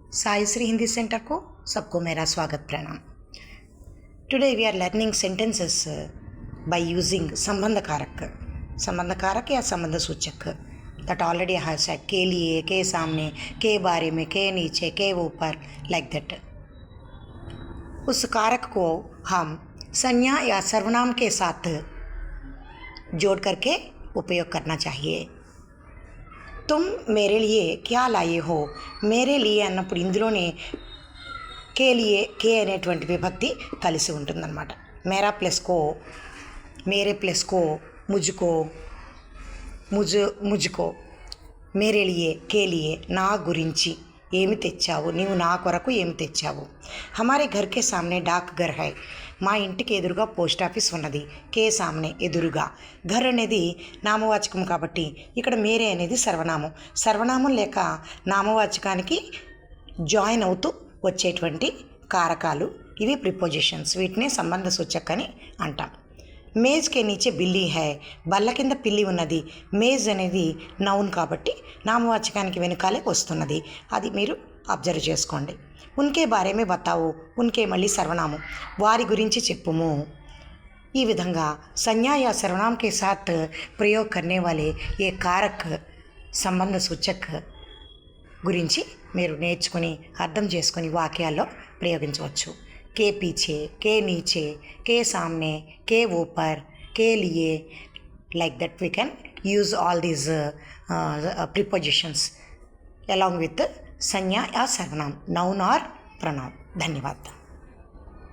Sai Shri Hindi centre को सबको मेरा स्वागत प्रणाम। Today we are learning sentences by using संबंध कारक या संबंध सूचक that already I have said के लिए, के सामने, के बारे में, के नीचे, के ऊपर, like that। उस कारक को हम संज्ञा या सर्वनाम के साथ जोड़ करके उपयोग करना चाहिए। तुम मेरे लिए क्या लाए हो, मेरे लिए అన్నప్పుడు ఇందులోనే కే లియే కే అనేటువంటి విభక్తి కలిసి ఉంటుందన్నమాట। మేరా ప్లస్ కో, మేరే ప్లస్ కో, ముజ్కో, ముజ్కో, మేరే లియే కే లియే నా గురించి ఏమి తెచ్చావు, నీవు నా కొరకు ఏమి తెచ్చావు। హమారే ఘర్ కే సామ్నే డాక్ ఘర్ హై, మా ఇంటికి ఎదురుగా పోస్ట్ ఆఫీస్ ఉన్నది। కే సామ్నే ఎదురుగా, ఘర్ అనేది నామవాచకం కాబట్టి ఇక్కడ మేరే అనేది సర్వనామం లేక నామవాచకానికి జాయిన్ అవుతూ వచ్చేటువంటి కారకాలు ఇవి ప్రిపోజిషన్స్, వీటినే సంబంధ సూచక అని అంటాం। మేజ్ కే నీచే బిల్లి హై, బల్ల కింద పిల్లి ఉన్నది। మేజ్ అనేది నౌన్ కాబట్టి నామవాచకానికి వెనుకాలే వస్తున్నది, అది మీరు అబ్జర్వ్ చేసుకోండి। ఉన్కే బారే మే బతావు, ఉన్కే మళ్ళీ సర్వనామం, వారి గురించి చెప్పుము। ఈ విధంగా సంజ్ఞా या सर्वनाम के साथ प्रयोग करने वाले ये कारक సంబంధ సూచక్ గురించి మీరు నేర్చుకొని అర్థం చేసుకొని వాక్యాల్లో ప్రయోగించవచ్చు। के पीछे, के नीचे, के सामने, के ऊपर, के लिए, like that we can use all these prepositions along with संज्ञा या सर्वनाम, noun or pronoun। धन्यवाद।